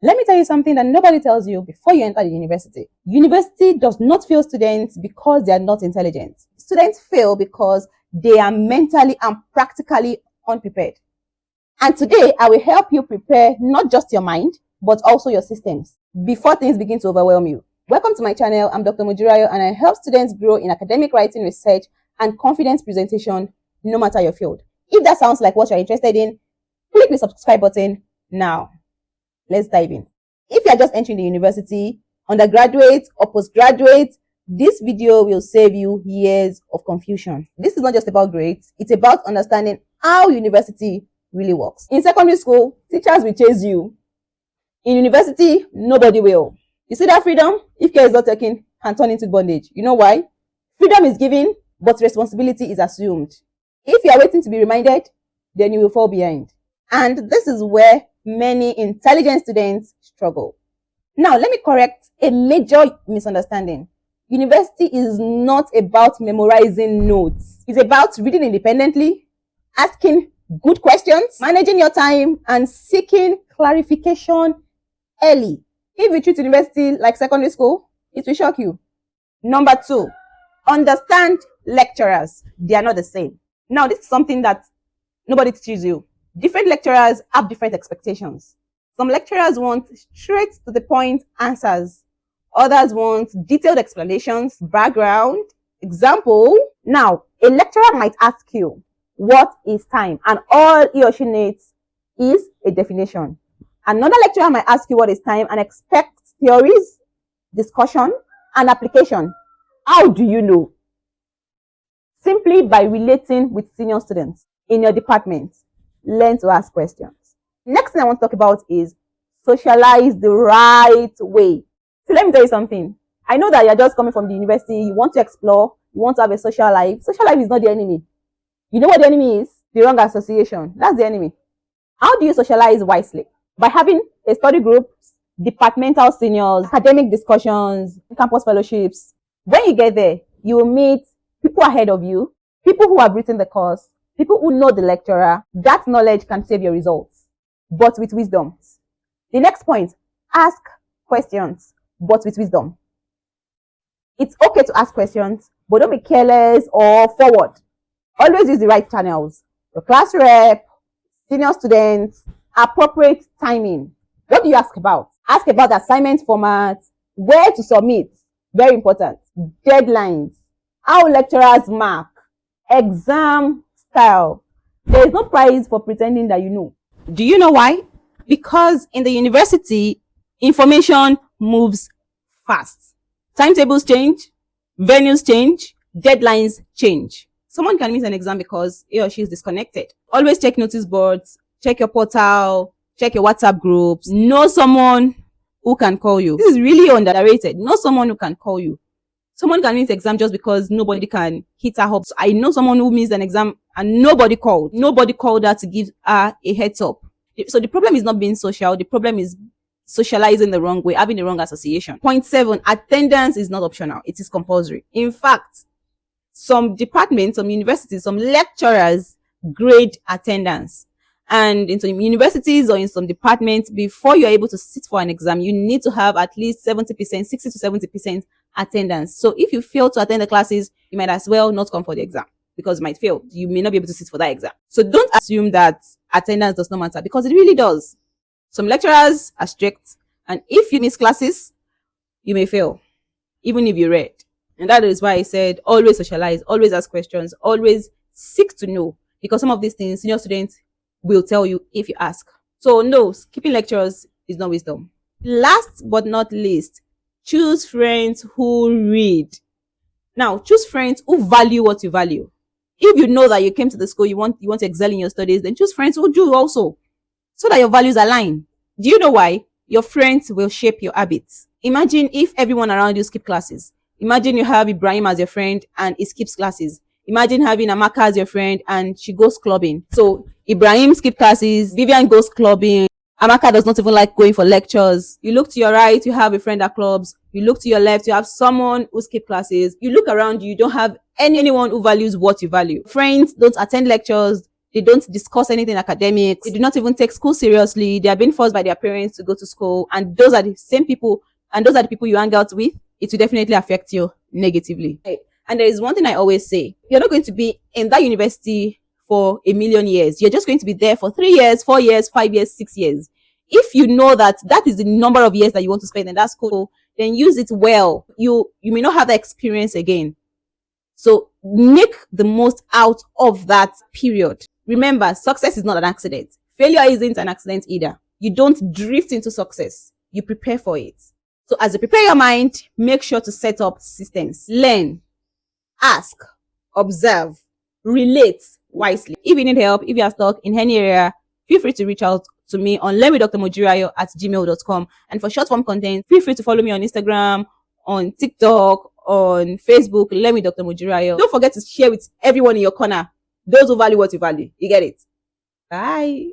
Let me tell you something that nobody tells you before you enter the university. University does not fail students because they are not intelligent. Students fail because they are mentally and practically unprepared. And today, I will help you prepare not just your mind, but also your systems before things begin to overwhelm you. Welcome to my channel. I'm Dr. Mujirayo, and I help students grow in academic writing, research, and confidence presentation, no matter your field. If that sounds like what you're interested in, click the subscribe button now. Let's dive in. If you're just entering the university, undergraduate or postgraduate, this video will save you years of confusion. This is not just about grades, it's about understanding how university really works. In secondary school, teachers will chase you. In university, nobody will. You see that freedom, if care is not taken, can turn into bondage. You know why? Freedom is given, but responsibility is assumed. If you are waiting to be reminded, then you will fall behind. And this is where many intelligent students struggle. Now, let me correct a major misunderstanding. University is not about memorizing notes. It's about reading independently, asking good questions, managing your time, and seeking clarification early. If you treat university like secondary school, it will shock you. Number 2, understand lecturers. They are not the same. Now, this is something that nobody teaches you. Different lecturers have different expectations. Some lecturers want straight to the point answers. Others want detailed explanations, background, example. Now, a lecturer might ask you, what is time? And all he or she needs is a definition. Another lecturer might ask you what is time and expect theories, discussion, and application. How do you know? Simply by relating with senior students in your department. Learn to ask questions. Next thing I want to talk about is socialize the right way. So let me tell you something. I know that you're just coming from the university, you want to explore, you want to have a social life. Social life is not the enemy. You know what the enemy is? The wrong association. That's the enemy. How do you socialize wisely? By having a study group, departmental seniors, academic discussions, campus fellowships. When you get there, you will meet people ahead of you, people who have written the course, people who know the lecturer. That knowledge can save your results, but with wisdom. The next point, ask questions, but with wisdom. It's okay to ask questions, but don't be careless or forward. Always use the right channels. Your class rep, senior students, appropriate timing. What do you ask about? Ask about the assignment format, where to submit, very important, deadlines, how lecturers mark, exam style. There is no prize for pretending that you know. Do you know why? Because in the university, information moves fast. Timetables change, venues change, deadlines change. Someone can miss an exam because he or she is disconnected. Always check notice boards, check your portal, check your WhatsApp groups. Know someone who can call you. This is really underrated. Know someone who can call you. Someone can miss exam just because nobody can hit her up. So I know someone who missed an exam and nobody called. Nobody called her to give her a heads up. So the problem is not being social. The problem is socializing the wrong way, having the wrong association. Point 7, attendance is not optional. It is compulsory. In fact, some departments, some universities, some lecturers grade attendance. And in some universities or in some departments, before you're able to sit for an exam, you need to have at least 70%, 60 to 70% attendance. So if you fail to attend the classes, you might as well not come for the exam because you might fail. You may not be able to sit for that exam. So don't assume that attendance does not matter, because it really does. Some lecturers are strict, and if you miss classes, you may fail, even if you read. And that is why I said always socialize, always ask questions, always seek to know, because some of these things senior students will tell you if you ask. So no, skipping lectures is not wisdom. Last but not least, choose friends who read. Now, choose friends who value what you value. If you know that you came to the school, you want to excel in your studies, then choose friends who do also, so that your values align. Do you know why? Your friends will shape your habits. Imagine if everyone around you skip classes. Imagine you have Ibrahim as your friend and he skips classes. Imagine having Amaka as your friend and she goes clubbing. So Ibrahim skips classes, Vivian goes clubbing, Amaka does not even like going for lectures. You look to your right, you have a friend at clubs. You look to your left, you have someone who skips classes. You look around you don't have anyone who values what you value. Friends don't attend lectures, They don't discuss anything academics. They do not even take school seriously. They are being forced by their parents to go to school. And those are the same people, and those are the people you hang out with. It will definitely affect you negatively. And there is one thing I always say: you're not going to be in that university for a million years. You're just going to be there for 3 years, 4 years, 5 years, 6 years. If you know that that is the number of years that you want to spend in that school, then use it well. You may not have that experience again. So make the most out of that period. Remember, success is not an accident. Failure isn't an accident either. You don't drift into success. You prepare for it. So as you prepare your mind, make sure to set up systems. Learn, ask, observe, relate wisely. If you need help, if you are stuck in any area, feel free to reach out to me on lemidrmojirayo@gmail.com. And for short form content, feel free to follow me on Instagram, on TikTok, on Facebook, Lemmy Dr. Mojirayo. Don't forget to share with everyone in your corner. Those who value what you value. You get it? Bye.